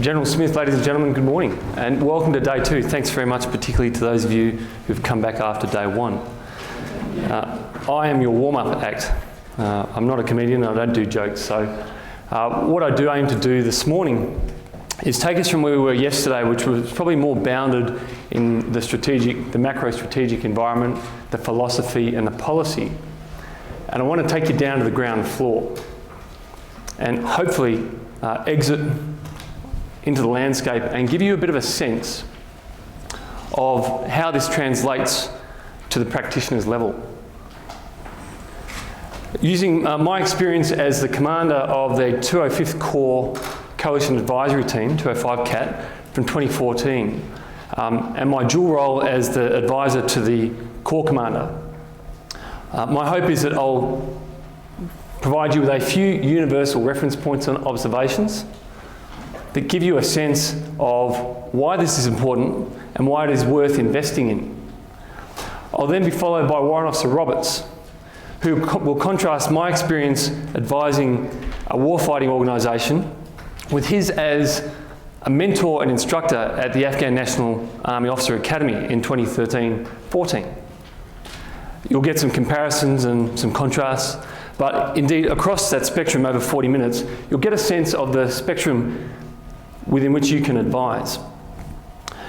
General Smith, ladies and gentlemen, good morning and welcome to day 2. Thanks very much, particularly to those of you who've come back after day 1. I am your warm-up act. I'm not a comedian, I don't do jokes, so what I do aim to do this morning is take us from where we were yesterday, which was probably more bounded in the macro-strategic environment, the philosophy and the policy. And I want to take you down to the ground floor and hopefully exit into the landscape and give you a bit of a sense of how this translates to the practitioner's level. Using my experience as the commander of the 205th Corps Coalition Advisory Team, 205 CAT, from 2014, and my dual role as the advisor to the Corps Commander, my hope is that I'll provide you with a few universal reference points and observations that give you a sense of why this is important and why it is worth investing in. I'll then be followed by Warrant Officer Roberts, who will contrast my experience advising a warfighting organisation with his as a mentor and instructor at the Afghan National Army Officer Academy in 2013-14. You'll get some comparisons and some contrasts, but indeed across that spectrum over 40 minutes, you'll get a sense of the spectrum within which you can advise.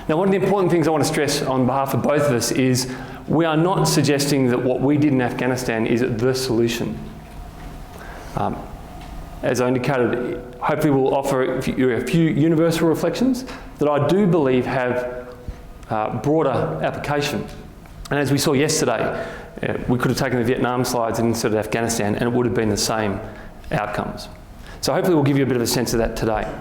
Now, one of the important things I want to stress on behalf of both of us is we are not suggesting that what we did in Afghanistan is the solution. As I indicated, hopefully we'll offer you a few universal reflections that I do believe have broader application. And as we saw yesterday, we could have taken the Vietnam slides and inserted Afghanistan and it would have been the same outcomes. So hopefully we'll give you a bit of a sense of that today.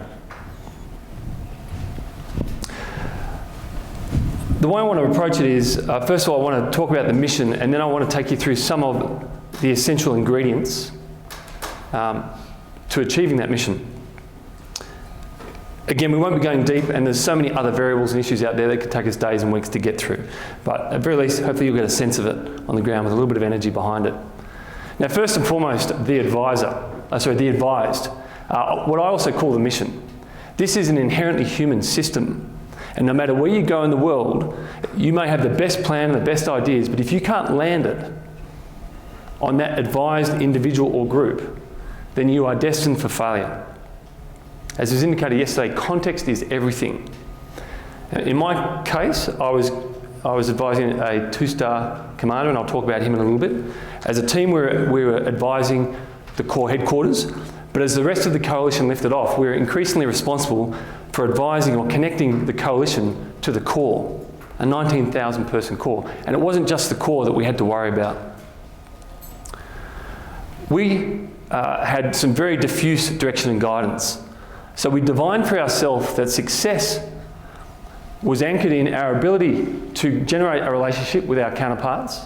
The way I want to approach it is, first of all, I want to talk about the mission, and then I want to take you through some of the essential ingredients to achieving that mission. Again, we won't be going deep, and there's so many other variables and issues out there that could take us days and weeks to get through. But at the very least, hopefully you'll get a sense of it on the ground with a little bit of energy behind it. Now, first and foremost, the advised. What I also call the mission. This is an inherently human system. And no matter where you go in the world, you may have the best plan and the best ideas, but if you can't land it on that advised individual or group, then you are destined for failure. As was indicated yesterday, context is everything. In my case, I was advising a 2-star commander, and I'll talk about him in a little bit. As a team, we were advising the Corps headquarters, but as the rest of the coalition lifted off, we were increasingly responsible for advising or connecting the coalition to the Corps, a 19,000 person Corps. And it wasn't just the Corps that we had to worry about. We had some very diffuse direction and guidance. So we divined for ourselves that success was anchored in our ability to generate a relationship with our counterparts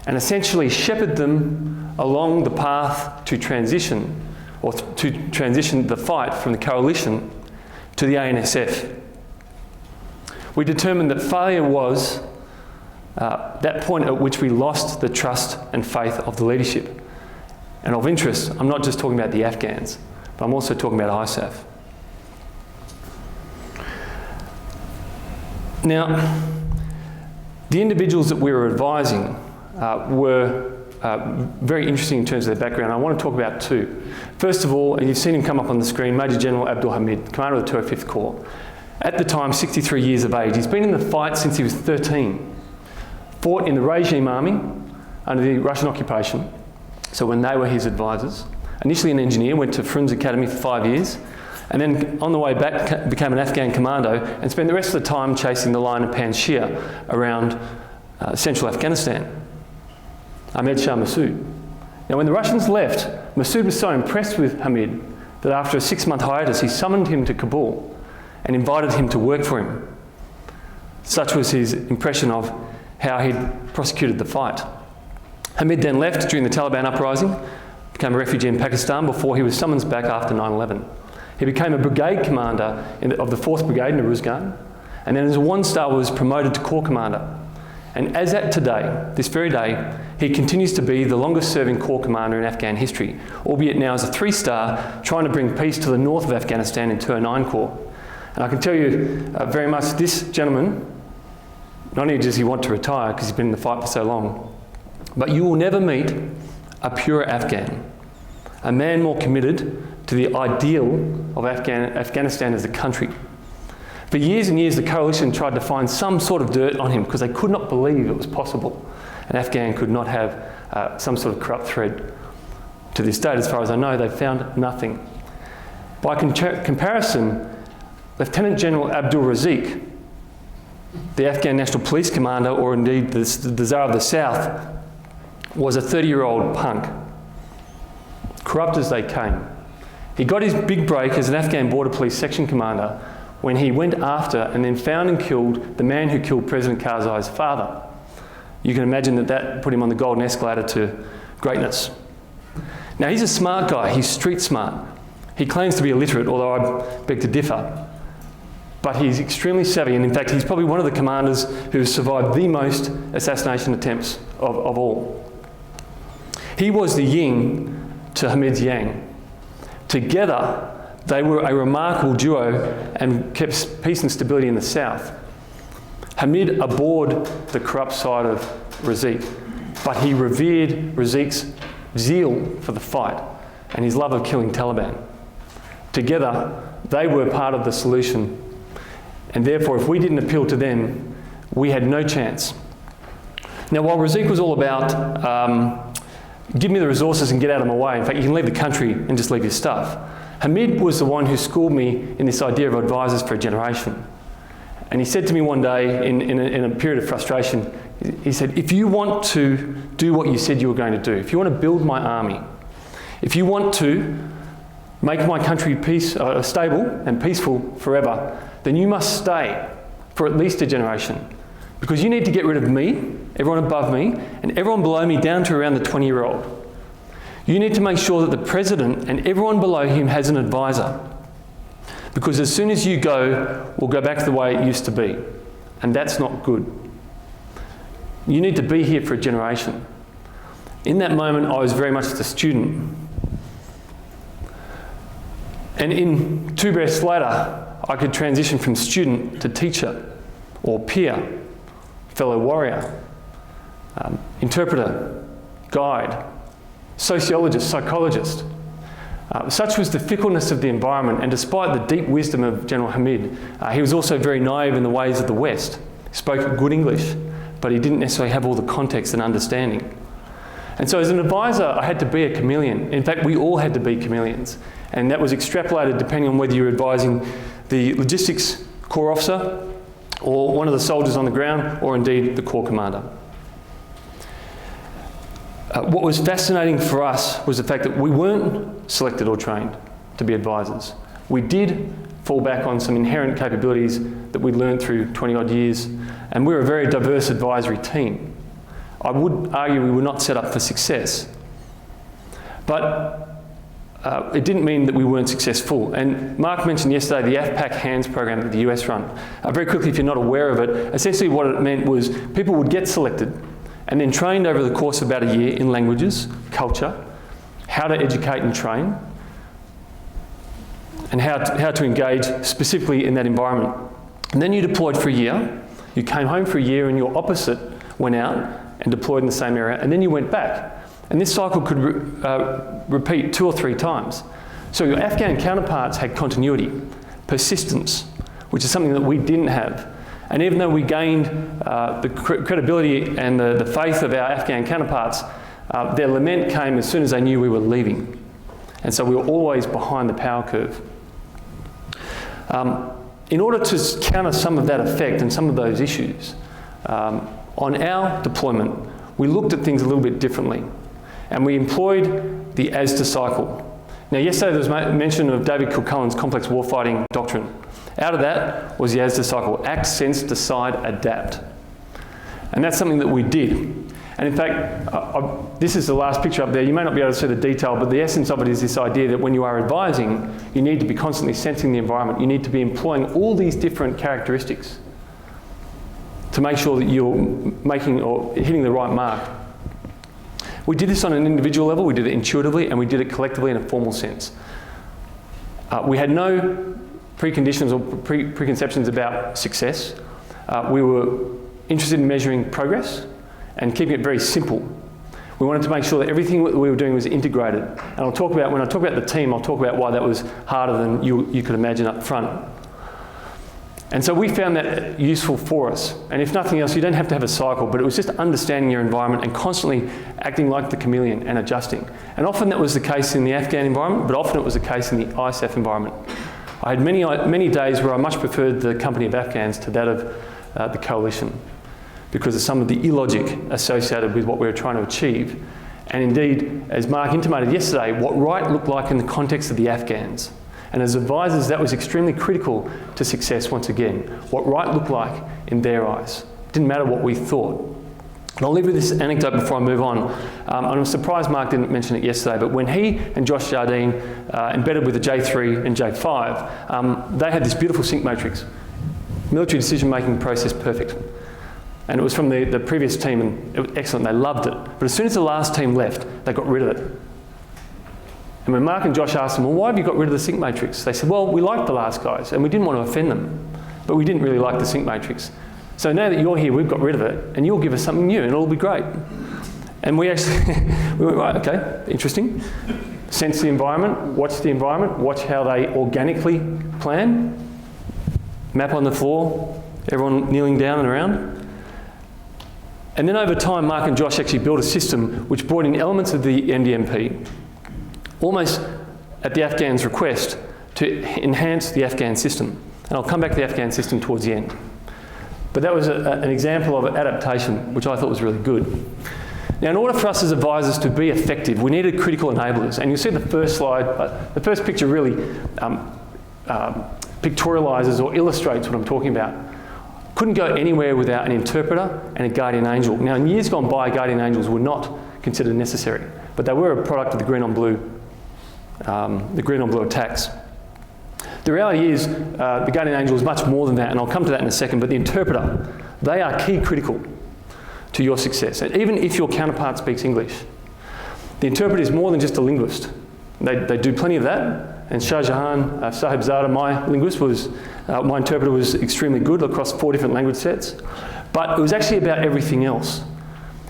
and essentially shepherd them along the path to transition, or to transition the fight from the coalition to the ANSF. We determined that failure was that point at which we lost the trust and faith of the leadership. And of interest, I'm not just talking about the Afghans, but I'm also talking about ISAF. Now, the individuals that we were advising were very interesting in terms of their background. I want to talk about 2. First of all, and you've seen him come up on the screen, Major General Abdul Hamid, Commander of the 205th Corps. At the time, 63 years of age. He's been in the fight since he was 13. Fought in the regime army under the Russian occupation, so when they were his advisors. Initially an engineer, went to Frunze Academy for 5 years, and then on the way back became an Afghan commando and spent the rest of the time chasing the line of Panjshir around central Afghanistan. Ahmed Shah Massoud. Now, when the Russians left, Massoud was so impressed with Hamid that after a 6-month hiatus, he summoned him to Kabul and invited him to work for him. Such was his impression of how he'd prosecuted the fight. Hamid then left during the Taliban uprising, became a refugee in Pakistan before he was summoned back after 9/11. He became a brigade commander of the 4th Brigade in Uruzgan, and then as a 1-star was promoted to Corps Commander. And as at today, this very day, he continues to be the longest serving Corps Commander in Afghan history, albeit now as a 3-star, trying to bring peace to the north of Afghanistan in Tur 9 Corps. And I can tell you very much this gentleman, not only does he want to retire because he's been in the fight for so long, but you will never meet a purer Afghan, a man more committed to the ideal of Afghanistan as a country. For years and years, the coalition tried to find some sort of dirt on him because they could not believe it was possible an Afghan could not have some sort of corrupt thread. To this date, as far as I know, they've found nothing. By comparison, Lieutenant General Abdul Razik, the Afghan National Police Commander, or indeed the Tsar of the South, was a 30-year-old punk, corrupt as they came. He got his big break as an Afghan Border Police Section Commander when he went after and then found and killed the man who killed President Karzai's father. You can imagine that put him on the golden escalator to greatness. Now, he's a smart guy. He's street smart. He claims to be illiterate, although I beg to differ. But he's extremely savvy, and in fact, he's probably one of the commanders who has survived the most assassination attempts of all. He was the yin to Hamid's yang. Together, they were a remarkable duo and kept peace and stability in the south. Hamid abhorred the corrupt side of Razik, but he revered Razik's zeal for the fight and his love of killing Taliban. Together, they were part of the solution, and therefore, if we didn't appeal to them, we had no chance. Now, while Razik was all about give me the resources and get out of my way, in fact, you can leave the country and just leave your stuff, Hamid was the one who schooled me in this idea of advisors for a generation. And he said to me one day, in a period of frustration, he said, if you want to do what you said you were going to do, if you want to build my army, if you want to make my country stable and peaceful forever, then you must stay for at least a generation. Because you need to get rid of me, everyone above me, and everyone below me down to around the 20-year-old. You need to make sure that the president and everyone below him has an advisor. Because as soon as you go, we'll go back to the way it used to be. And that's not good. You need to be here for a generation. In that moment, I was very much a student. And in 2 breaths later, I could transition from student to teacher, or peer, fellow warrior, interpreter, guide, sociologist, psychologist. Such was the fickleness of the environment, and despite the deep wisdom of General Hamid, he was also very naive in the ways of the West. He spoke good English, but he didn't necessarily have all the context and understanding. And so as an advisor, I had to be a chameleon. In fact, we all had to be chameleons. And that was extrapolated depending on whether you were advising the logistics corps officer, or one of the soldiers on the ground, or indeed the corps commander. What was fascinating for us was the fact that we weren't selected or trained to be advisors. We did fall back on some inherent capabilities that we'd learned through 20 odd years, and we were a very diverse advisory team. I would argue we were not set up for success. But it didn't mean that we weren't successful. And Mark mentioned yesterday the AFPAC Hands program that the US run. Very quickly, if you're not aware of it, essentially what it meant was people would get selected and then trained over the course of about a year in languages, culture, how to educate and train, and how to engage specifically in that environment. And then you deployed for a year, you came home for a year, and your opposite went out and deployed in the same area, and then you went back. And this cycle could repeat 2 or 3 times. So your Afghan counterparts had continuity, persistence, which is something that we didn't have. And even though we gained the credibility and the faith of our Afghan counterparts, their lament came as soon as they knew we were leaving. And so we were always behind the power curve. In order to counter some of that effect and some of those issues, on our deployment, we looked at things a little bit differently. And we employed the ASDA cycle. Now, yesterday there was mention of David Kilcullen's complex warfighting doctrine. Out of that was the ASDA cycle: act, sense, decide, adapt. And that's something that we did. And in fact, this is the last picture up there. You may not be able to see the detail, but the essence of it is this idea that when you are advising, you need to be constantly sensing the environment. You need to be employing all these different characteristics to make sure that you're making or hitting the right mark. We did this on an individual level, we did it intuitively, and we did it collectively in a formal sense. We had no preconditions or preconceptions about success. We were interested in measuring progress and keeping it very simple. We wanted to make sure that everything that we were doing was integrated. And when I talk about the team, I'll talk about why that was harder than you could imagine up front. And so we found that useful for us. And if nothing else, you don't have to have a cycle, but it was just understanding your environment and constantly acting like the chameleon and adjusting. And often that was the case in the Afghan environment, but often it was the case in the ISAF environment. I had many days where I much preferred the company of Afghans to that of the coalition, because of some of the illogic associated with what we were trying to achieve. And indeed, as Mark intimated yesterday, what right looked like in the context of the Afghans. And as advisors, that was extremely critical to success once again. What right looked like in their eyes. It didn't matter what we thought. And I'll leave with this anecdote before I move on. I'm surprised Mark didn't mention it yesterday, but when he and Josh Jardine embedded with the J3 and J5, they had this beautiful sync matrix. Military decision-making process perfect. And it was from the previous team, and it was excellent, they loved it. But as soon as the last team left, they got rid of it. And when Mark and Josh asked them, well, why have you got rid of the sync matrix? They said, well, we liked the last guys, and we didn't want to offend them, but we didn't really like the sync matrix. So now that you're here, we've got rid of it, and you'll give us something new, and it'll be great. And we actually, we went, right, okay, interesting. Sense the environment, watch how they organically plan, map on the floor, everyone kneeling down and around. And then over time, Mark and Josh actually built a system which brought in elements of the NDMP, almost at the Afghans' request, to enhance the Afghan system. And I'll come back to the Afghan system towards the end. But that was an example of adaptation, which I thought was really good. Now, in order for us as advisors to be effective, we needed critical enablers. And you'll see the first slide, the first picture really pictorialises or illustrates what I'm talking about. Couldn't go anywhere without an interpreter and a guardian angel. Now, in years gone by, guardian angels were not considered necessary, but they were a product of the green on blue attacks. The reality is, the guardian angel is much more than that, and I'll come to that in a second, but the interpreter, they are key critical to your success. And even if your counterpart speaks English, the interpreter is more than just a linguist. They do plenty of that. And Shah Jahan Sahibzada, my interpreter, was extremely good across 4 different language sets. But it was actually about everything else.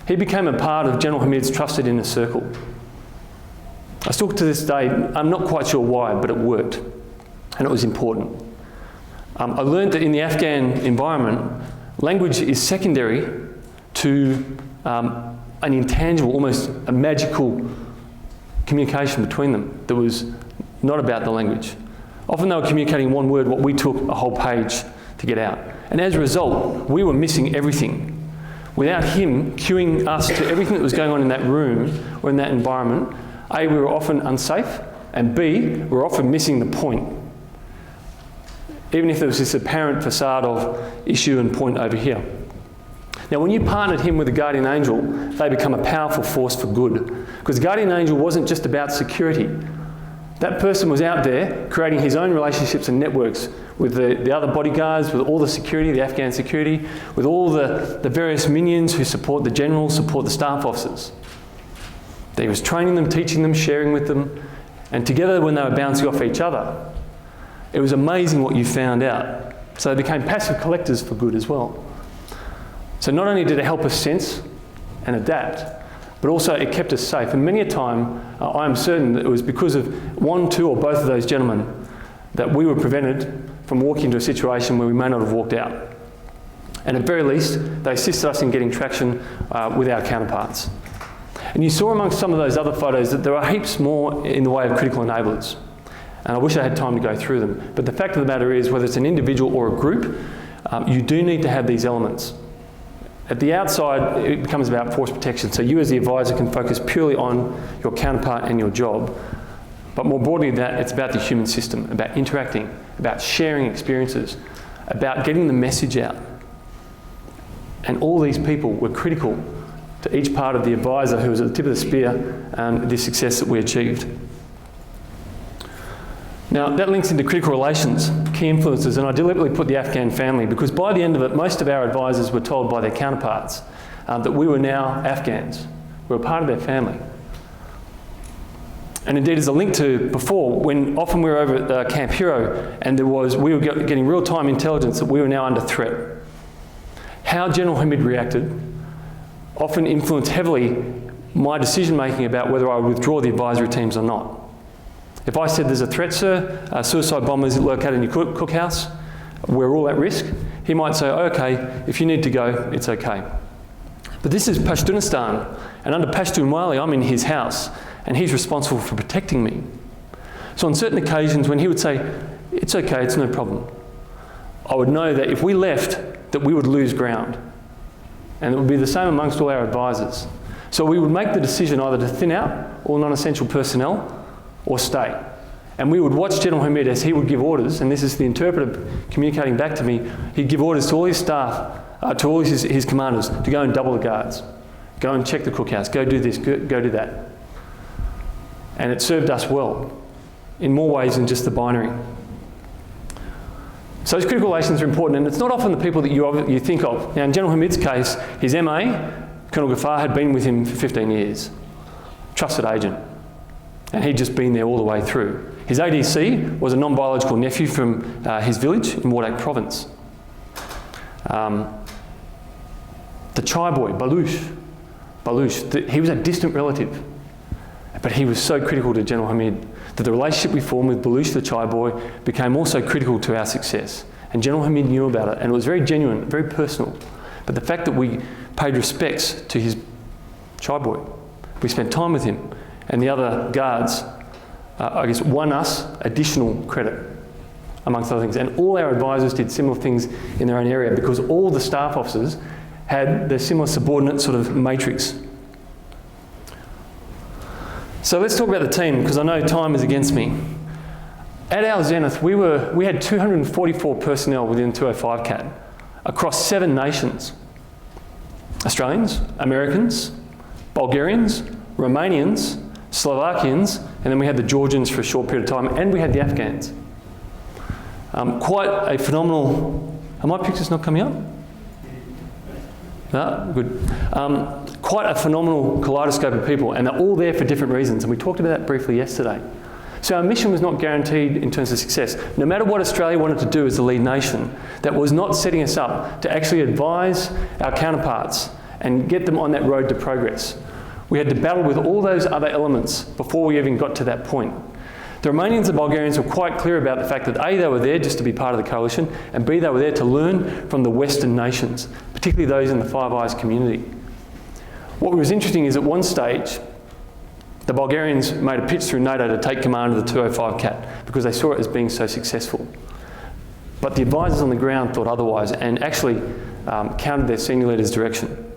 He became a part of General Hamid's trusted inner circle. I still to this day, I'm not quite sure why, but it worked. And it was important. I learned that in the Afghan environment, language is secondary to an intangible, almost a magical communication between them that was not about the language. Often they were communicating one word, what we took a whole page to get out. And as a result, we were missing everything. Without him cueing us to everything that was going on in that room or in that environment, A, we were often unsafe, and B, we were often missing the point. Even if there was this apparent facade of issue and point over here. Now, when you partnered him with a guardian angel, they become a powerful force for good. Because the guardian angel wasn't just about security. That person was out there creating his own relationships and networks with the other bodyguards, with all the security, the Afghan security, with all the various minions who support the generals, support the staff officers. He was training them, teaching them, sharing with them, and together when they were bouncing off each other, it was amazing what you found out. So they became passive collectors for good as well. So not only did it help us sense and adapt, but also it kept us safe. And many a time, I am certain that it was because of one, two, or both of those gentlemen that we were prevented from walking into a situation where we may not have walked out. And at very least, they assisted us in getting traction with our counterparts. And you saw amongst some of those other photos that there are heaps more in the way of critical enablers. And I wish I had time to go through them. But the fact of the matter is, whether it's an individual or a group, you do need to have these elements. At the outside, it becomes about force protection. So you as the advisor can focus purely on your counterpart and your job. But more broadly than that, it's about the human system, about interacting, about sharing experiences, about getting the message out. And all these people were critical to each part of the advisor who was at the tip of the spear, the success that we achieved. Now, that links into critical relations, key influences, and I deliberately put the Afghan family because by the end of it, most of our advisors were told by their counterparts that we were now Afghans. We were part of their family. And indeed, there's a link to before, when often we were over at Camp Hero and we were getting real-time intelligence that we were now under threat. How General Hamid reacted often influenced heavily my decision-making about whether I would withdraw the advisory teams or not. If I said, there's a threat, sir, suicide bombers located in your cookhouse, we're all at risk, he might say, okay, if you need to go, it's okay. But this is Pashtunistan, and under Pashtunwali, I'm in his house, and he's responsible for protecting me. So on certain occasions when he would say, it's okay, it's no problem, I would know that if we left, that we would lose ground. And it would be the same amongst all our advisors. So we would make the decision either to thin out all non-essential personnel or stay. And we would watch General Hamid as he would give orders, and this is the interpreter communicating back to me, he'd give orders to all his staff, to all his commanders, to go and double the guards. Go and check the cookhouse, go do this, go do that. And it served us well, in more ways than just the binary. So those critical relations are important, and it's not often the people that you think of. Now in General Hamid's case, his MA, Colonel Ghaffar, had been with him for 15 years. Trusted agent. And he'd just been there all the way through. His ADC was a non-biological nephew from his village in Wardak province. The Chai boy, Baluch, he was a distant relative. But he was so critical to General Hamid that the relationship we formed with Baluch, the Chai boy, became also critical to our success. And General Hamid knew about it, and it was very genuine, very personal. But the fact that we paid respects to his Chai boy, we spent time with him, and the other guards, I guess, won us additional credit, amongst other things. And all our advisors did similar things in their own area because all the staff officers had their similar subordinate sort of matrix. So let's talk about the team, because I know time is against me. At our zenith, we had 244 personnel within 205 CAT across 7 nations. Australians, Americans, Bulgarians, Romanians, Slovakians, and then we had the Georgians for a short period of time, and we had the Afghans. Quite a phenomenal... Are my pictures not coming up? No? Good. Quite a phenomenal kaleidoscope of people, and they're all there for different reasons, and we talked about that briefly yesterday. So our mission was not guaranteed in terms of success. No matter what Australia wanted to do as the lead nation, that was not setting us up to actually advise our counterparts and get them on that road to progress. We had to battle with all those other elements before we even got to that point. The Romanians and Bulgarians were quite clear about the fact that A, they were there just to be part of the coalition, and B, they were there to learn from the Western nations, particularly those in the Five Eyes community. What was interesting is at one stage, the Bulgarians made a pitch through NATO to take command of the 205 CAT because they saw it as being so successful. But the advisors on the ground thought otherwise and actually countered their senior leader's direction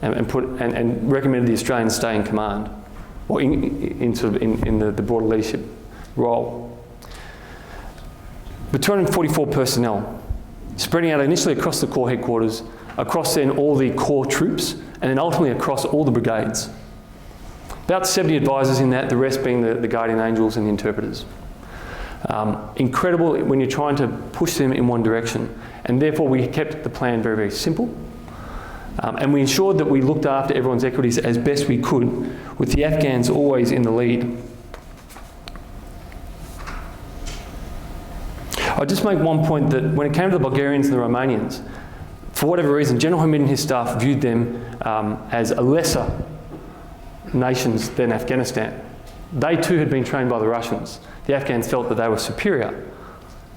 and recommended the Australians stay in command, or in the broader leadership role. But 244 personnel, spreading out initially across the corps headquarters, across then all the corps troops, and then ultimately across all the brigades. About 70 advisors in that, the rest being the guardian angels and the interpreters. Incredible when you're trying to push them in one direction. And therefore we kept the plan very, very simple. And we ensured that we looked after everyone's equities as best we could, with the Afghans always in the lead. I'll just make one point that when it came to the Bulgarians and the Romanians, for whatever reason, General Hamid and his staff viewed them as a lesser nations than Afghanistan. They too had been trained by the Russians. The Afghans felt that they were superior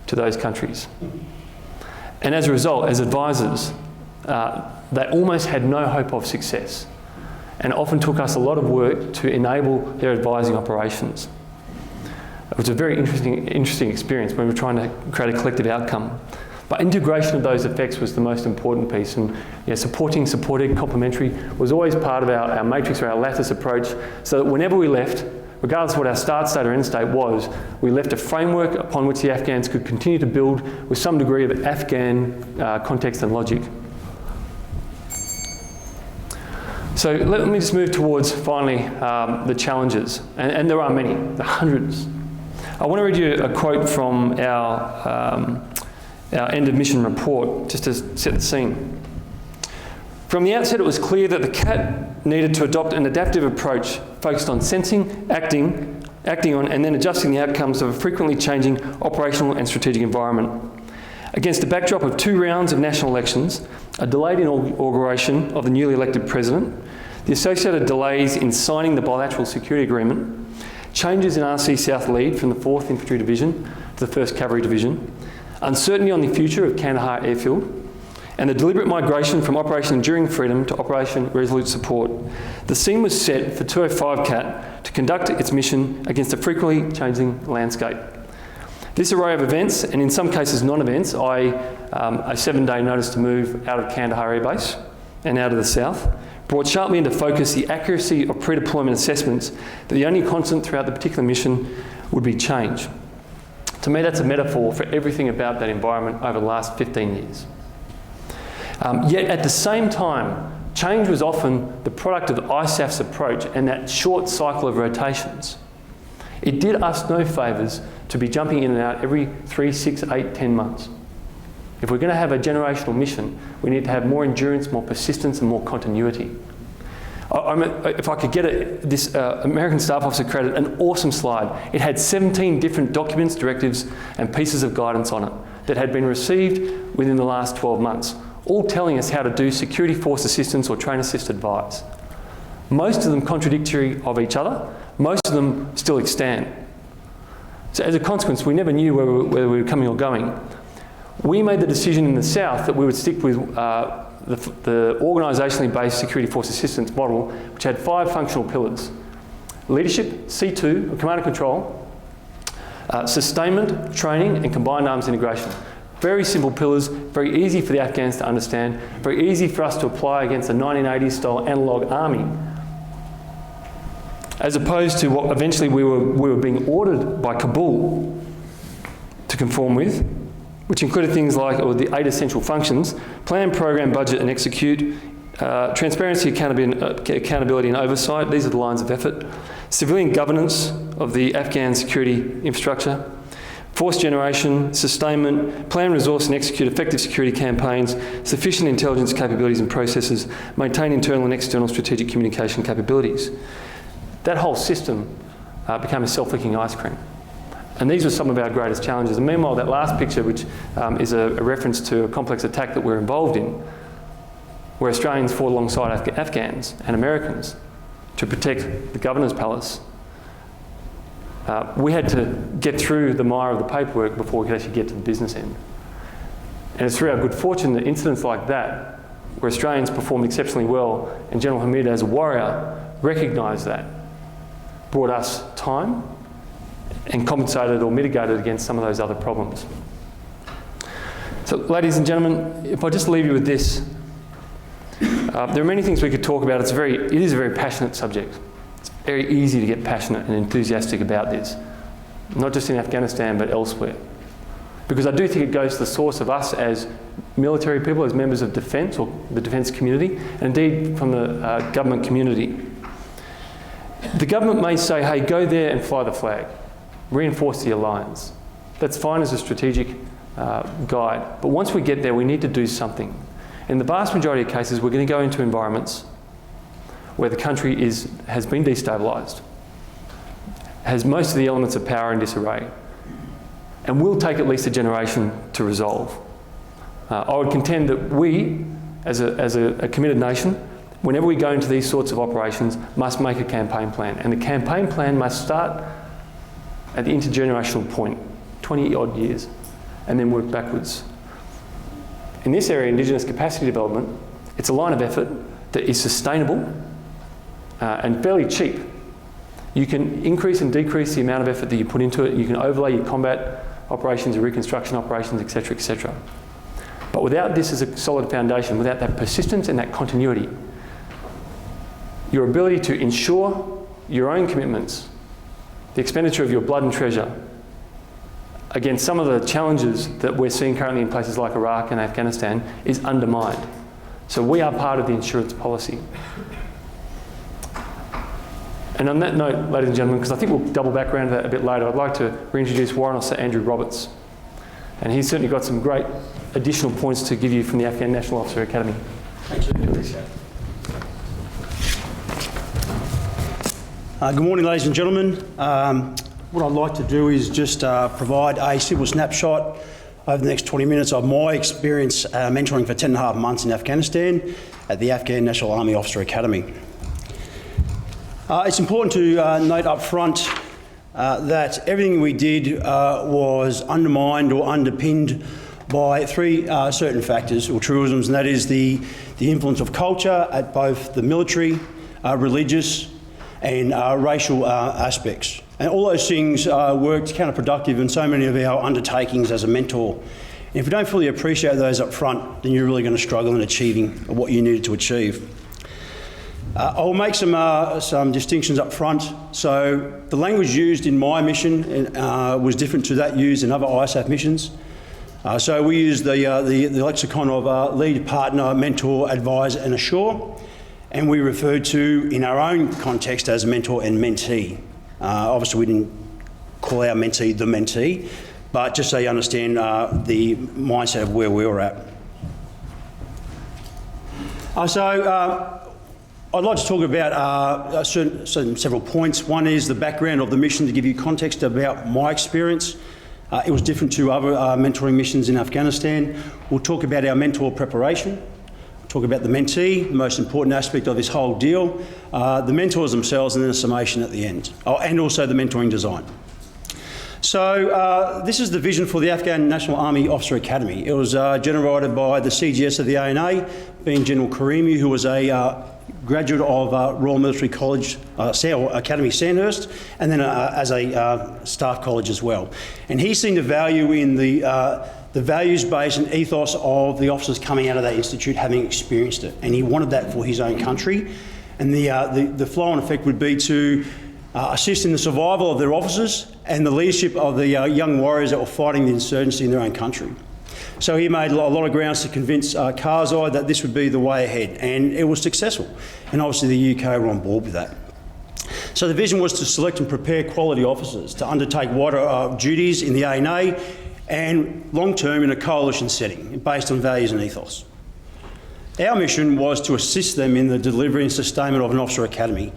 to those countries. And as a result, as advisors, they almost had no hope of success, and it often took us a lot of work to enable their advising operations. It was a very interesting experience when we were trying to create a collective outcome. But integration of those effects was the most important piece, and supporting, complementary was always part of our matrix or our lattice approach, so that whenever we left, regardless of what our start state or end state was, we left a framework upon which the Afghans could continue to build with some degree of Afghan context and logic. So let me just move towards, finally, the challenges. And there are many, there are hundreds. I want to read you a quote from our end of mission report, just to set the scene. From the outset, it was clear that the CAT needed to adopt an adaptive approach focused on sensing, acting, acting on and then adjusting the outcomes of a frequently changing operational and strategic environment. Against the backdrop of 2 rounds of national elections, a delayed inauguration of the newly elected president, the associated delays in signing the bilateral security agreement, changes in RC South Lead from the 4th Infantry Division to the 1st Cavalry Division, uncertainty on the future of Kandahar Airfield, and the deliberate migration from Operation Enduring Freedom to Operation Resolute Support, the scene was set for 205 CAT to conduct its mission against a frequently changing landscape. This array of events, and in some cases non-events, i.e. a 7-day notice to move out of Kandahar Air Base and out of the south, brought sharply into focus the accuracy of pre-deployment assessments that the only constant throughout the particular mission would be change. To me, that's a metaphor for everything about that environment over the last 15 years. Yet at the same time, change was often the product of ISAF's approach and that short cycle of rotations. It did us no favours to be jumping in and out every 3, 6, 8, 10 months. If we're going to have a generational mission, we need to have more endurance, more persistence and more continuity. If I could get this American Staff Officer created an awesome slide. It had 17 different documents, directives and pieces of guidance on it that had been received within the last 12 months, all telling us how to do security force assistance or train assist advise. Most of them contradictory of each other, most of them still extant. So as a consequence, we never knew whether we were coming or going. We made the decision in the South that we would stick with the organisationally based security force assistance model, which had 5 functional pillars. Leadership, C2, or command and control, sustainment, training and combined arms integration. Very simple pillars, very easy for the Afghans to understand, very easy for us to apply against a 1980s style analogue army. As opposed to what eventually we were being ordered by Kabul to conform with, which included things like the 8 essential functions: plan, program, budget and execute, transparency, accountability and oversight. These are the lines of effort. Civilian governance of the Afghan security infrastructure. Force generation, sustainment, plan, resource and execute effective security campaigns, sufficient intelligence capabilities and processes, maintain internal and external strategic communication capabilities. That whole system became a self-licking ice cream. And these were some of our greatest challenges. And meanwhile, that last picture, which is a reference to a complex attack that we're involved in, where Australians fought alongside Afghans and Americans to protect the Governor's Palace, we had to get through the mire of the paperwork before we could actually get to the business end. And it's through our good fortune that incidents like that, where Australians performed exceptionally well, and General Hamid, as a warrior, recognised that, brought us time and compensated or mitigated against some of those other problems. So, ladies and gentlemen, if I just leave you with this, there are many things we could talk about. It is a very passionate subject. It's very easy to get passionate and enthusiastic about this, not just in Afghanistan, but elsewhere. Because I do think it goes to the source of us as military people, as members of defence or the defence community, and indeed from the government community. The government may say, hey, go there and fly the flag, reinforce the alliance. That's fine as a strategic guide. But once we get there, we need to do something. In the vast majority of cases, we're going to go into environments where the country has been destabilised, has most of the elements of power in disarray, and will take at least a generation to resolve. I would contend that we, as a committed nation, whenever we go into these sorts of operations, must make a campaign plan. And the campaign plan must start at the intergenerational point, 20-odd years, and then work backwards. In this area, Indigenous capacity development, it's a line of effort that is sustainable and fairly cheap. You can increase and decrease the amount of effort that you put into it. You can overlay your combat operations, your reconstruction operations, etc., etc. But without this as a solid foundation, without that persistence and that continuity, your ability to ensure your own commitments, the expenditure of your blood and treasure, against some of the challenges that we're seeing currently in places like Iraq and Afghanistan is undermined. So we are part of the insurance policy. And on that note, ladies and gentlemen, because I think we'll double back around to that a bit later, I'd like to reintroduce Warrant Officer Andrew Roberts. And he's certainly got some great additional points to give you from the Afghan National Officer Academy. Thank you. Appreciate it. Good morning, ladies and gentlemen. What I'd like to do is just provide a simple snapshot over the next 20 minutes of my experience mentoring for 10.5 months in Afghanistan at the Afghan National Army Officer Academy. It's important to note up front that everything we did was undermined or underpinned by three certain factors or truisms, and that is the influence of culture at both the military, religious and racial aspects. And all those things worked counterproductive in so many of our undertakings as a mentor. And if you don't fully appreciate those up front, then you're really going to struggle in achieving what you needed to achieve. I'll make some distinctions up front. So the language used in my mission was different to that used in other ISAF missions. So we used the lexicon of lead, partner, mentor, advise and assure. And we referred to, in our own context, as mentor and mentee. Obviously, we didn't call our mentee the mentee, but just so you understand the mindset of where we were at. I'd like to talk about several points. One is the background of the mission to give you context about my experience. It was different to other mentoring missions in Afghanistan. We'll talk about our mentor preparation. Talk about the mentee, the most important aspect of this whole deal, the mentors themselves, and then a summation at the end, and also the mentoring design. So this is the vision for the Afghan National Army Officer Academy. It was generated by the CGS of the ANA, being General Karimi, who was a graduate of Royal Military College, Academy Sandhurst, and then as a staff college as well. And he's seen the value in the values base and ethos of the officers coming out of that institute having experienced it, and he wanted that for his own country. And the flow-on effect would be to assist in the survival of their officers and the leadership of the young warriors that were fighting the insurgency in their own country. So he made a lot of grounds to convince Karzai that this would be the way ahead, and it was successful. And obviously the UK were on board with that. So the vision was to select and prepare quality officers to undertake wider duties in the ANA and long-term in a coalition setting based on values and ethos. Our mission was to assist them in the delivery and sustainment of an officer academy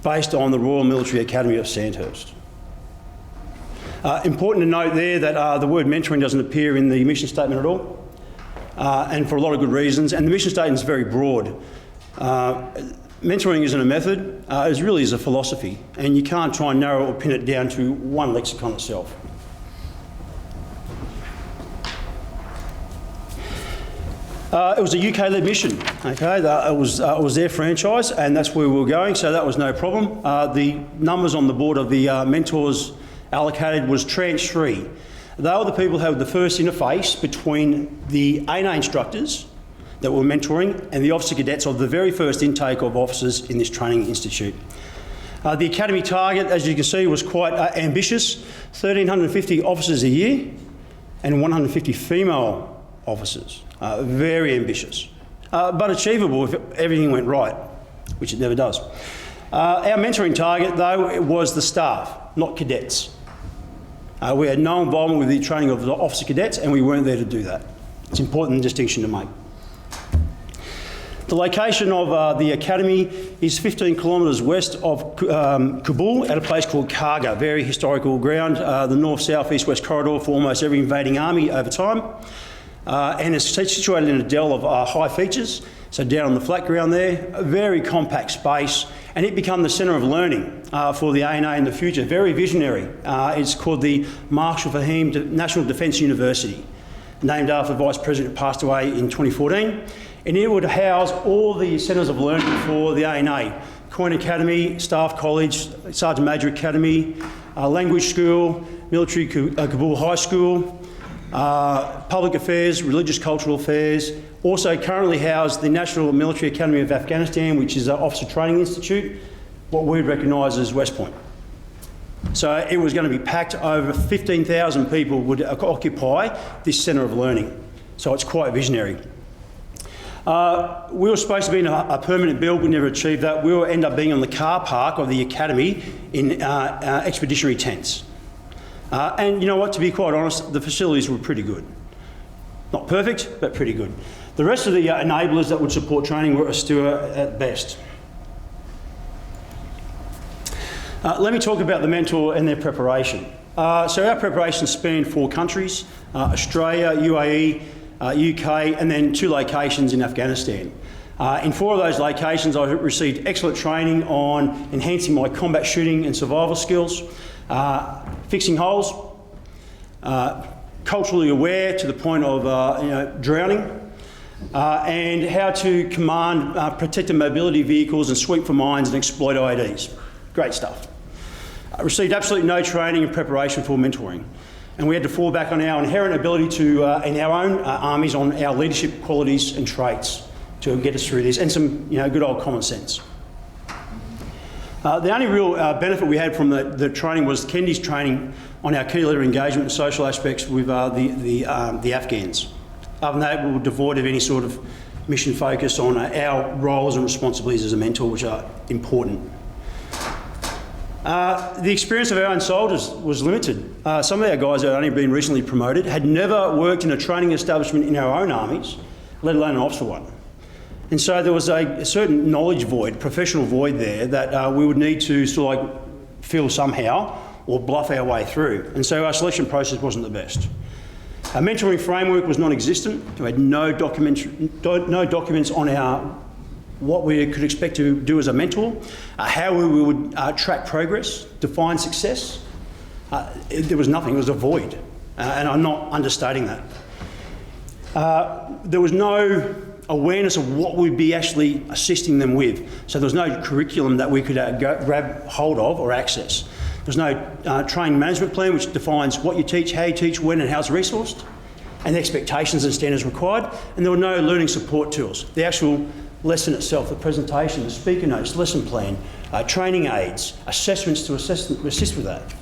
based on the Royal Military Academy of Sandhurst. Important to note there that the word mentoring doesn't appear in the mission statement at all, and for a lot of good reasons, and the mission statement is very broad. Mentoring isn't a method, it really is a philosophy, and you can't try and narrow or pin it down to one lexicon itself. It was a UK-led mission, okay? It was their franchise, and that's where we were going, so that was no problem. The numbers on the board of the mentors allocated was tranche 3. They were the people who had the first interface between the ANA instructors that were mentoring and the officer cadets of the very first intake of officers in this training institute. The academy target, as you can see, was quite ambitious: 1,350 officers a year and 150 female officers. Very ambitious, but achievable if everything went right, which it never does. Our mentoring target, though, was the staff, not cadets. We had no involvement with the training of the officer cadets, and we weren't there to do that. It's an important distinction to make. The location of the academy is 15 kilometres west of Kabul at a place called Karga, very historical ground, the north-south, east-west corridor for almost every invading army over time. And it's situated in a dell of high features, so down on the flat ground there, a very compact space, and it became the centre of learning for the ANA in the future, very visionary. It's called the Marshal Fahim National Defence University, named after the Vice President who passed away in 2014, and it would house all the centres of learning for the ANA: Coin Academy, Staff College, Sergeant Major Academy, Language School, Military Kabul High School, Public Affairs, Religious Cultural Affairs. Also currently housed the National Military Academy of Afghanistan, which is an officer training institute, what we'd recognise as West Point. So it was going to be packed. Over 15,000 people would occupy this centre of learning. So it's quite visionary. We were supposed to be in a permanent build. We never achieved that. We will end up being on the car park of the academy in expeditionary tents. And you know what, to be quite honest, the facilities were pretty good. Not perfect, but pretty good. The rest of the enablers that would support training were austere at best. Let me talk about the mentor and their preparation. So our preparation spanned 4 countries, Australia, UAE, UK, and then 2 locations in Afghanistan. In 4 of those locations, I received excellent training on enhancing my combat shooting and survival skills, fixing holes, culturally aware to the point of drowning, and how to command protected mobility vehicles and sweep for mines and exploit IEDs. Great stuff. I received absolutely no training and preparation for mentoring, and we had to fall back on our inherent ability to, in our own armies, on our leadership qualities and traits to get us through this, and some good old common sense. The only real benefit we had from the training was Kennedy's training on our key leader engagement and social aspects with the Afghans. Other than that, we were devoid of any sort of mission focus on our roles and responsibilities as a mentor, which are important. The experience of our own soldiers was limited. Some of our guys that had only been recently promoted had never worked in a training establishment in our own armies, let alone an officer one. And so there was a certain knowledge void, professional void there that we would need to sort of like fill somehow or bluff our way through. And so our selection process wasn't the best. Our mentoring framework was non-existent. We had no documents on what we could expect to do as a mentor, how we would track progress, define success. There was nothing, it was a void. And I'm not understating that. There was no awareness of what we'd be actually assisting them with. So there was no curriculum that we could grab hold of or access. There's no training management plan which defines what you teach, how you teach, when and how it's resourced, and the expectations and standards required. And there were no learning support tools. The actual lesson itself, the presentation, the speaker notes, lesson plan, training aids, assessments to assist with that.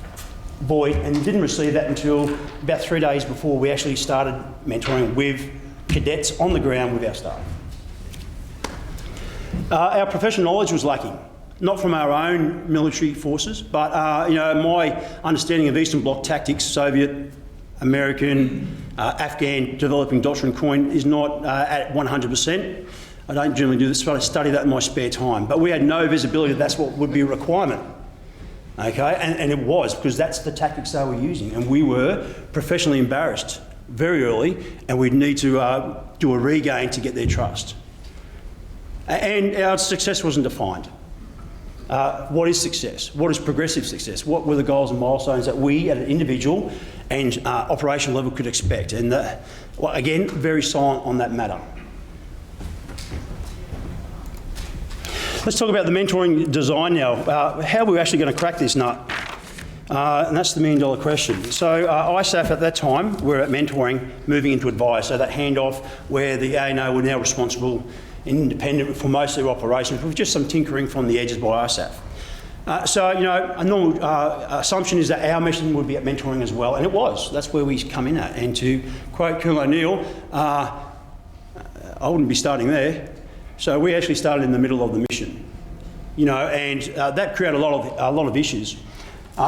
Void, and didn't receive that until about 3 days before we actually started mentoring with cadets on the ground with our staff. Our professional knowledge was lacking. Not from our own military forces, but my understanding of Eastern Bloc tactics, Soviet, American, Afghan developing doctrine coin is not at 100%. I don't generally do this, but I study that in my spare time. But we had no visibility that that's what would be a requirement. Okay, and it was, because that's the tactics they were using, and we were professionally embarrassed very early, and we'd need to do a regain to get their trust. And our success wasn't defined. What is success? What is progressive success? What were the goals and milestones that we at an individual and operational level could expect? And again, very silent on that matter. Let's talk about the mentoring design now. How are we actually going to crack this nut? And that's the $1 million question. So ISAF at that time were at mentoring, moving into advice. So that handoff where the ANO were now responsible and independent for most of their operations, with just some tinkering from the edges by ISAF. A normal assumption is that our mission would be at mentoring as well, and it was. That's where we come in at. And to quote Colonel O'Neill, I wouldn't be starting there. So we actually started in the middle of the mission, and that created a lot of issues.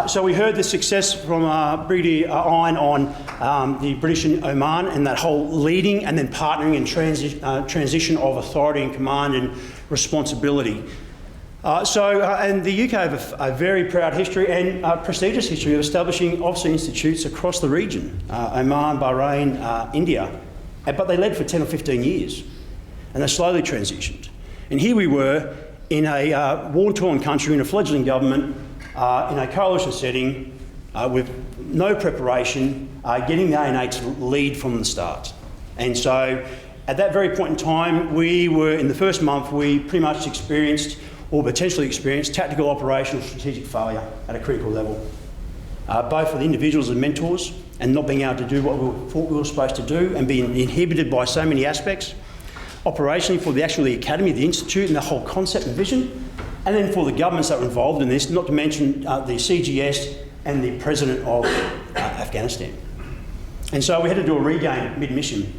So we heard the success from Brigadier Iron on the British in Oman and that whole leading and then partnering and transition of authority and command and responsibility. And the UK have a very proud history and prestigious history of establishing officer institutes across the region, Oman, Bahrain, India, but they led for 10 or 15 years. And they slowly transitioned. And here we were in a war-torn country, in a fledgling government, in a coalition setting, with no preparation, getting the ANA to lead from the start. And so at that very point in time, in the first month, we pretty much experienced, or potentially experienced, tactical, operational, strategic failure at a critical level. Both for the individuals and mentors, and not being able to do what we thought we were supposed to do, and being inhibited by so many aspects. Operationally for the academy, the institute, and the whole concept and vision, and then for the governments that were involved in this, not to mention the CGS and the president of Afghanistan. And so we had to do a regain mid-mission.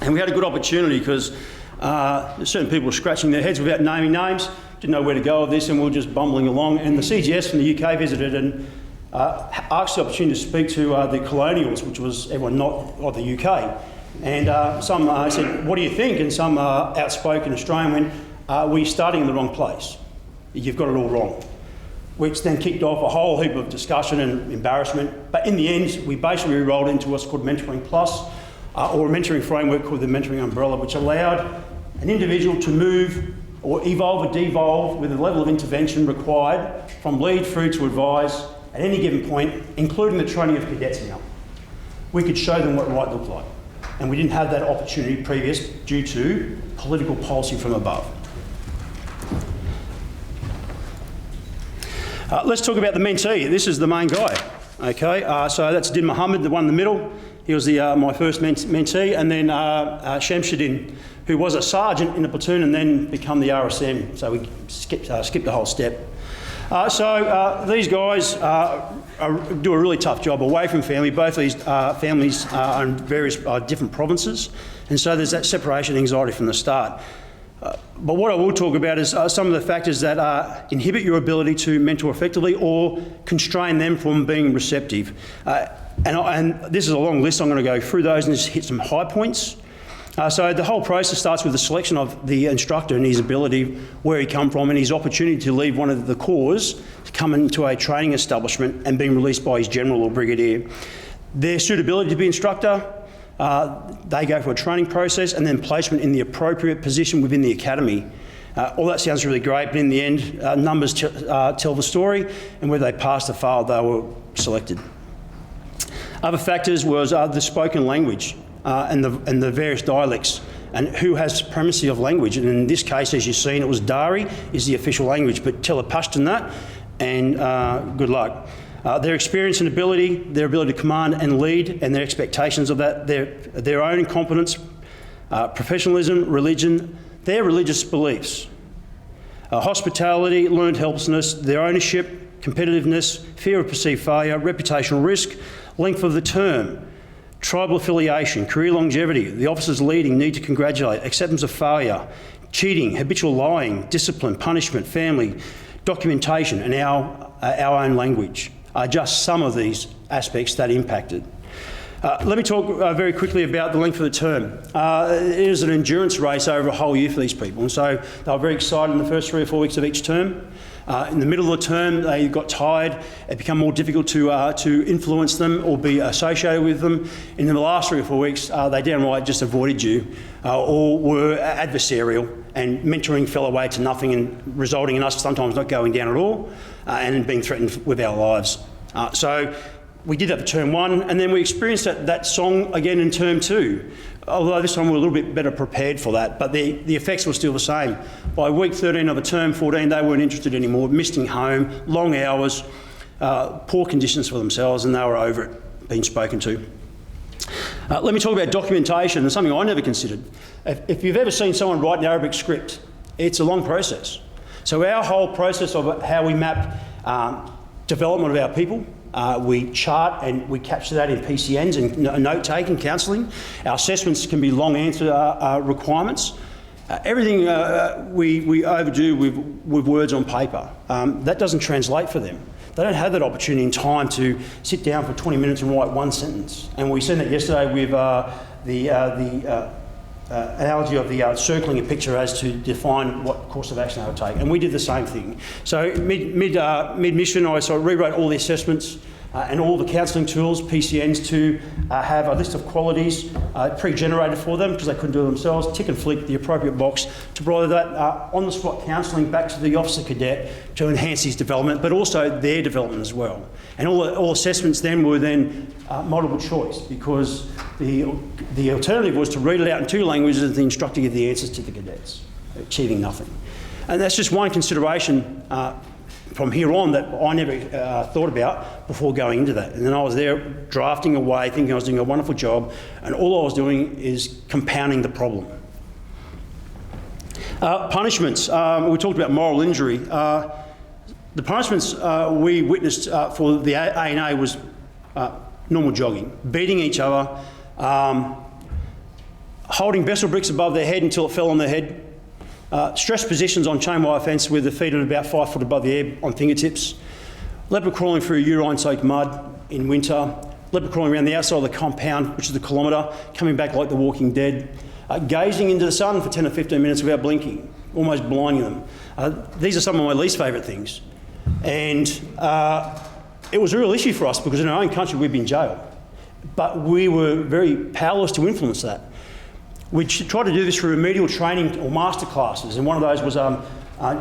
And we had a good opportunity because certain people were scratching their heads without naming names, didn't know where to go with this, and we were just bumbling along. And the CGS from the UK visited and asked the opportunity to speak to the Colonials, which was everyone not of the UK. And some said, what do you think? And some outspoken Australian went, we're starting in the wrong place. You've got it all wrong. which then kicked off a whole heap of discussion and embarrassment. But in the end, we basically rolled into what's called Mentoring Plus, or a mentoring framework called the Mentoring Umbrella, which allowed an individual to move or evolve or devolve with the level of intervention required from lead through to advise at any given point, including the training of cadets now. We could show them what right looked like. And we didn't have that opportunity previous due to political policy from above. Let's talk about the mentee. This is the main guy. Okay, so that's Din Mohammed, the one in the middle. He was my first mentee, and then Shamsuddin, who was a sergeant in the platoon and then become the RSM. So we skipped a whole step. These guys do a really tough job away from family. Both of these families are in various different provinces, and so there's that separation anxiety from the start. But what I will talk about is some of the factors that inhibit your ability to mentor effectively or constrain them from being receptive. And this is a long list. I'm going to go through those and just hit some high points. So the whole process starts with the selection of the instructor and his ability, where he come from, and his opportunity to leave one of the corps to come into a training establishment and being released by his general or brigadier. Their suitability to be instructor, they go for a training process and then placement in the appropriate position within the academy. All that sounds really great, but in the end, numbers tell the story, and whether they passed or failed, they were selected. Other factors was the spoken language and the various dialects, and who has supremacy of language. And in this case, as you've seen, it was Dari is the official language, but tell a Pashtun that, and good luck. Their experience and ability, their ability to command and lead, and their expectations of that, their own competence, professionalism, religion, their religious beliefs, hospitality, learned helplessness, their ownership, competitiveness, fear of perceived failure, reputational risk, length of the term, tribal affiliation, career longevity, the officers leading need to congratulate, acceptance of failure, cheating, habitual lying, discipline, punishment, family, documentation, and our own language are just some of these aspects that impacted. Let me talk very quickly about the length of the term. It is an endurance race over a whole year for these people, and so they were very excited in the first 3 or 4 weeks of each term. In the middle of the term, they got tired. It became more difficult to influence them or be associated with them. In the last 3 or 4 weeks, they downright just avoided you or were adversarial, and mentoring fell away to nothing, and resulting in us sometimes not going down at all and being threatened with our lives. So we did that for term 1, and then we experienced that song again in term 2. Although this time we were a little bit better prepared for that, but the effects were still the same. By week 13 of the term 14, they weren't interested anymore, missing home, long hours, poor conditions for themselves, and they were over it, being spoken to. Let me talk about documentation, and something I never considered. If you've ever seen someone write an Arabic script, it's a long process. So our whole process of how we map development of our people, we chart and we capture that in PCNs and note-taking, counselling. Our assessments can be long answer requirements. Everything we overdo with words on paper. That doesn't translate for them. They don't have that opportunity in time to sit down for 20 minutes and write one sentence. And we seen that yesterday with the analogy of the circling a picture as to define what course of action they would take. And we did the same thing. So mid-mission, I sort of rewrote all the assessments and all the counselling tools, PCNs, to have a list of qualities pre-generated for them because they couldn't do it themselves, tick and flick the appropriate box to provide that on-the-spot counselling back to the officer cadet to enhance his development, but also their development as well. And all assessments then were multiple choice, because the alternative was to read it out in 2 languages and the instructor give the answers to the cadets, achieving nothing. And that's just one consideration from here on that I never thought about before going into that. And then I was there drafting away, thinking I was doing a wonderful job, and all I was doing is compounding the problem. Punishments. We talked about moral injury. The punishments we witnessed for the A&A was normal jogging, beating each other, holding vessel bricks above their head until it fell on their head, stress positions on chain wire fence with the feet at about 5 foot above the air on fingertips, leopard crawling through urine-soaked mud in winter, leopard crawling around the outside of the compound, which is a kilometre, coming back like the Walking Dead, gazing into the sun for 10 or 15 minutes without blinking, almost blinding them. These are some of my least favourite things. And it was a real issue for us because in our own country we'd been jailed. But we were very powerless to influence that. We tried to do this through remedial training or master classes, and one of those was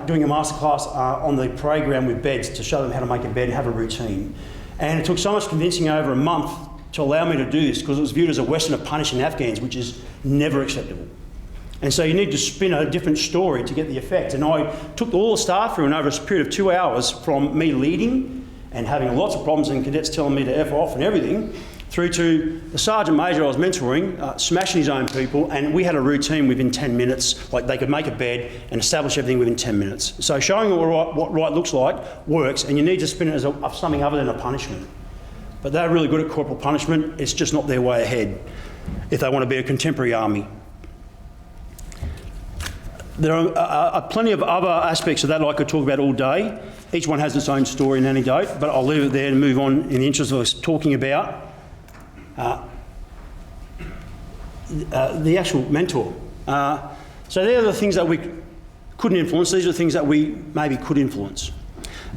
doing a master class on the program with beds to show them how to make a bed and have a routine. And it took so much convincing over a month to allow me to do this because it was viewed as a Western of punishing Afghans, which is never acceptable. And so you need to spin a different story to get the effect. And I took all the staff through, and over a period of 2 hours, from me leading and having lots of problems and cadets telling me to F off and everything, through to the sergeant major I was mentoring, smashing his own people, and we had a routine within 10 minutes, like they could make a bed and establish everything within 10 minutes. So showing what right looks like works, and you need to spin it as something other than a punishment. But they're really good at corporal punishment. It's just not their way ahead if they want to be a contemporary army. There are plenty of other aspects of that I could talk about all day. Each one has its own story and anecdote, but I'll leave it there and move on in the interest of us talking about the actual mentor. So they're the things that we couldn't influence. These are the things that we maybe could influence.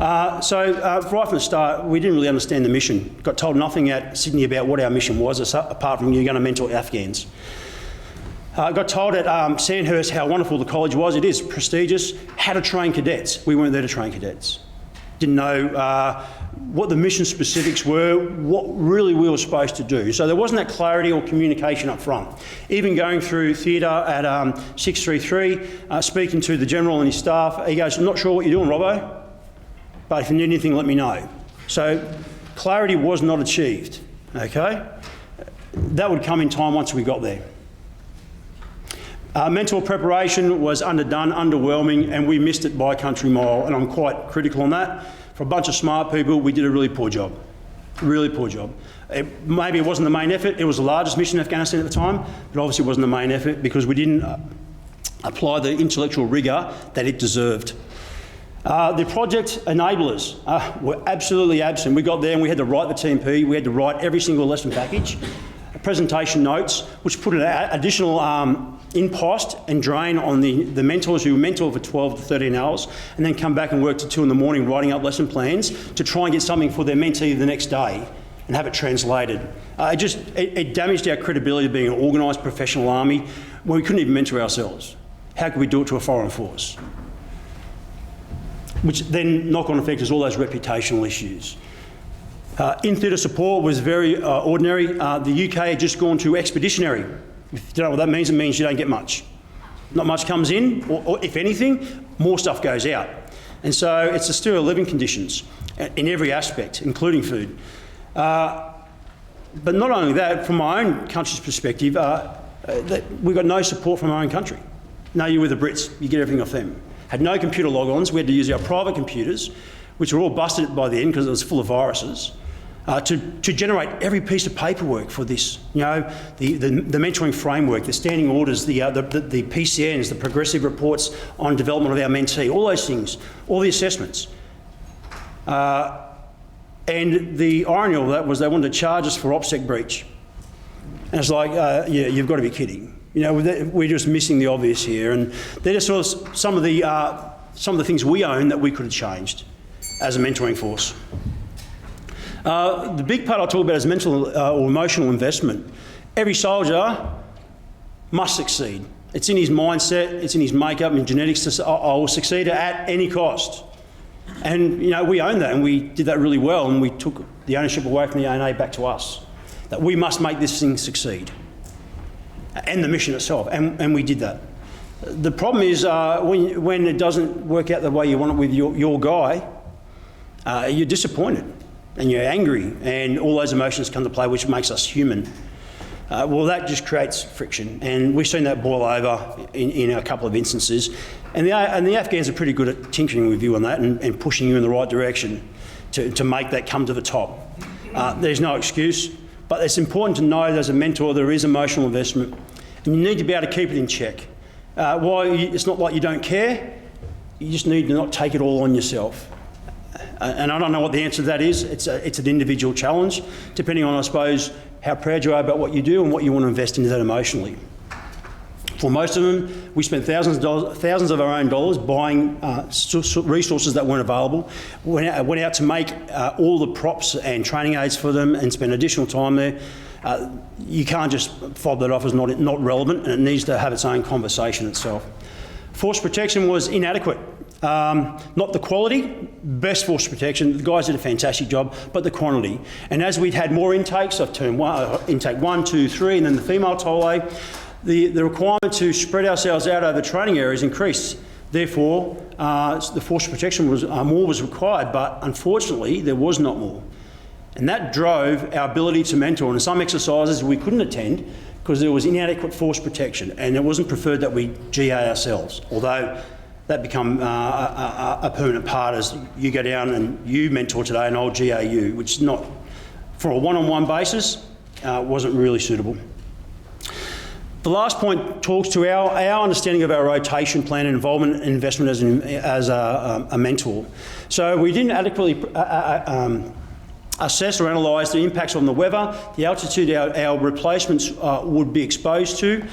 Right from the start, we didn't really understand the mission. Got told nothing at Sydney about what our mission was, apart from you're going to mentor Afghans. Got told at Sandhurst how wonderful the college was. It is prestigious. How to train cadets. We weren't there to train cadets. Didn't know what the mission specifics were, what really we were supposed to do. So there wasn't that clarity or communication up front. Even going through theatre at 633, speaking to the General and his staff, he goes, "I'm not sure what you're doing, Robbo, but if you need anything, let me know." So clarity was not achieved, okay? That would come in time once we got there. Mentor preparation was underdone, underwhelming, and we missed it by a country mile, and I'm quite critical on that. For a bunch of smart people, we did a really poor job. Really poor job. Maybe it wasn't the main effort. It was the largest mission in Afghanistan at the time, but obviously it wasn't the main effort because we didn't apply the intellectual rigour that it deserved. The project enablers were absolutely absent. We got there and we had to write the TMP, we had to write every single lesson package, presentation notes, which put an additional impost and drain on the mentors who mentor for 12 to 13 hours and then come back and work till 2 in the morning writing up lesson plans to try and get something for their mentee the next day and have it translated. It damaged our credibility of being an organised professional army when we couldn't even mentor ourselves. How could we do it to a foreign force? Which then knock-on effect is all those reputational issues. In-theatre support was very ordinary. The UK had just gone to expeditionary. If you don't know what that means, it means you don't get much. Not much comes in, or if anything, more stuff goes out. And so it's austere living conditions in every aspect, including food. But not only that, from my own country's perspective, we got no support from our own country. No, you're with the Brits, you get everything off them. Had no computer log-ons, we had to use our private computers, which were all busted by the end because it was full of viruses. To generate every piece of paperwork for this, you know, the mentoring framework, the standing orders, the PCNs, the progressive reports on development of our mentee, all those things, all the assessments. And the irony of that was they wanted to charge us for OPSEC breach. And it's like, yeah, you've got to be kidding. You know, we're just missing the obvious here. And they're just sort of some of the things we own that we could have changed as a mentoring force. The big part I'll talk about is mental or emotional investment. Every soldier must succeed. It's in his mindset, it's in his makeup and genetics to say, I will succeed at any cost. And, you know, we own that and we did that really well and we took the ownership away from the ANA back to us. That we must make this thing succeed. And the mission itself, and we did that. The problem is when it doesn't work out the way you want it with your guy, you're disappointed. And you're angry, and all those emotions come to play, which makes us human. Well, that just creates friction, and we've seen that boil over in a couple of instances. And the Afghans are pretty good at tinkering with you on that and pushing you in the right direction to make that come to the top. There's no excuse, but it's important to know as a mentor there is emotional investment, and you need to be able to keep it in check. It's not like you don't care, you just need to not take it all on yourself. And I don't know what the answer to that is. It's an individual challenge, depending on, I suppose, how proud you are about what you do and what you want to invest into that emotionally. For most of them, we spent thousands of our own dollars buying resources that weren't available. Went out to make all the props and training aids for them and spend additional time there. You can't just fob that off as not relevant, and it needs to have its own conversation itself. Force protection was inadequate. Not the quality, best force protection, the guys did a fantastic job, but the quantity. And as we'd had more intakes, I've turned intake 1, 2, 3, and then the female tole, the requirement to spread ourselves out over training areas increased. Therefore, the force protection was more was required, but unfortunately there was not more. And that drove our ability to mentor. And some exercises we couldn't attend because there was inadequate force protection, and it wasn't preferred that we GA ourselves, although that become a permanent part as you go down and you mentor today and I'll GA you, which is not, for a one-on-one basis, wasn't really suitable. The last point talks to our understanding of our rotation plan and involvement and investment as a mentor. So we didn't adequately assess or analyse the impacts on the weather, the altitude our replacements would be exposed to,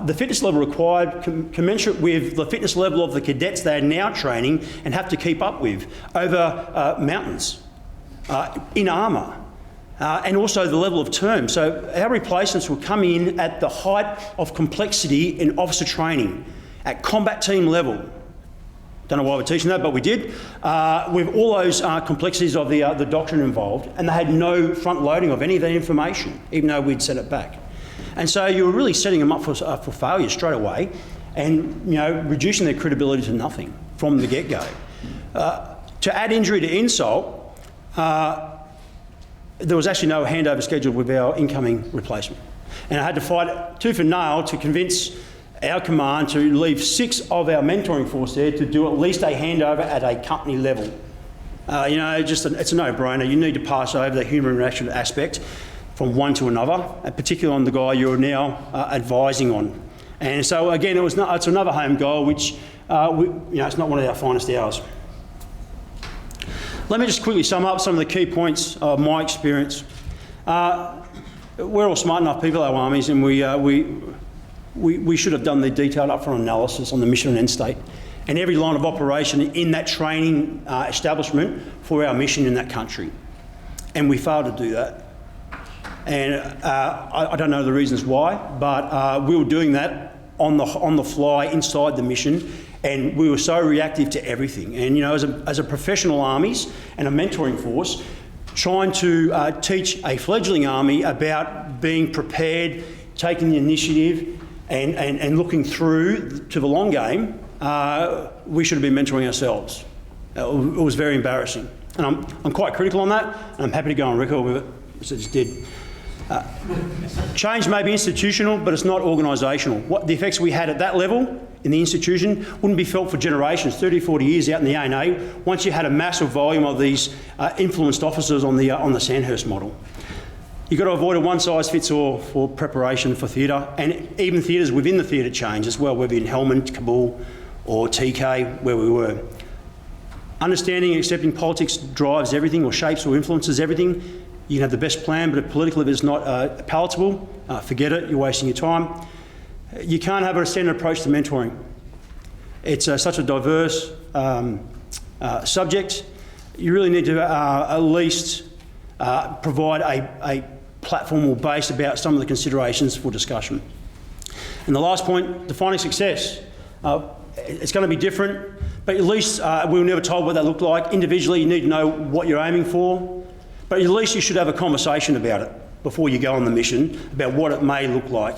the fitness level required commensurate with the fitness level of the cadets they are now training and have to keep up with over mountains, in armour, and also the level of term. So our replacements will come in at the height of complexity in officer training, at combat team level. Don't know why we're teaching that, but we did, with all those complexities of the doctrine involved, and they had no front loading of any of that information, even though we'd set it back. And so you were really setting them up for failure straight away, and reducing their credibility to nothing from the get-go. To add injury to insult, there was actually no handover scheduled with our incoming replacement, and I had to fight tooth and nail to convince our command to leave 6 of our mentoring force there to do at least a handover at a company level. It's a no-brainer. You need to pass over the human interaction aspect from one to another, and particularly on the guy you're now advising on. And so again, it's another home goal, which it's not one of our finest hours. Let me just quickly sum up some of the key points of my experience. We're all smart enough people, our armies, and we should have done the detailed upfront analysis on the mission and end state and every line of operation in that training establishment for our mission in that country. And we failed to do that. And I don't know the reasons why, but we were doing that on the fly inside the mission, and we were so reactive to everything. And as a professional armies and a mentoring force, trying to teach a fledgling army about being prepared, taking the initiative, and looking through to the long game, we should have been mentoring ourselves. It was very embarrassing, and I'm quite critical on that, and I'm happy to go on record with it, as I just did. Change may be institutional, but it's not organisational. What the effects we had at that level in the institution wouldn't be felt for generations, 30, 40 years out in the A&A, once you had a massive volume of these influenced officers on the Sandhurst model. You've got to avoid a one-size-fits-all for preparation for theatre, and even theatres within the theatre change as well, whether in Helmand, Kabul or TK, where we were. Understanding and accepting politics drives everything, or shapes or influences everything. You can have the best plan, but if politically it's not palatable, forget it, you're wasting your time. You can't have a standard approach to mentoring. It's such a diverse subject. You really need to at least provide a platform or base about some of the considerations for discussion. And the last point, defining success. It's going to be different, but at least we were never told what that looked like. Individually, you need to know what you're aiming for, but at least you should have a conversation about it before you go on the mission, about what it may look like.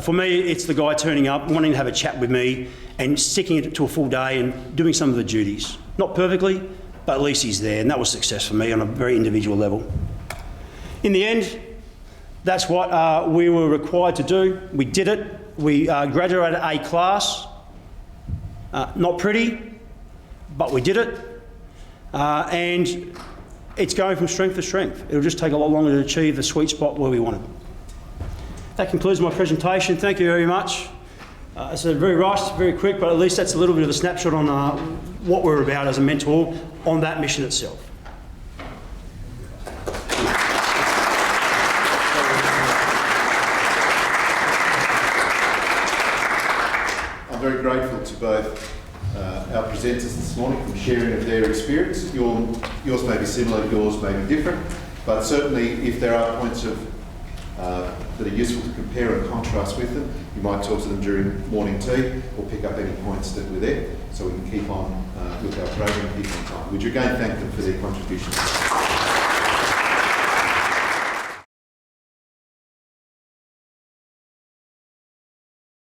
For me, it's the guy turning up, wanting to have a chat with me and sticking it to a full day and doing some of the duties. Not perfectly, but at least he's there, and that was success for me on a very individual level. In the end, that's what we were required to do. We did it. We graduated A class. Not pretty, but we did it. And it's going from strength to strength. It'll just take a lot longer to achieve the sweet spot where we wanted. That concludes my presentation. Thank you very much. It's very rushed, very quick, but at least that's a little bit of a snapshot on what we're about as a mentor on that mission itself. very grateful to both our presenters this morning for sharing of their experience. Yours may be similar, yours may be different, but certainly if there are points of that are useful to compare and contrast with them, you might talk to them during morning tea or pick up any points that were there so we can keep on with our program, keep on time. Would you again thank them for their contributions?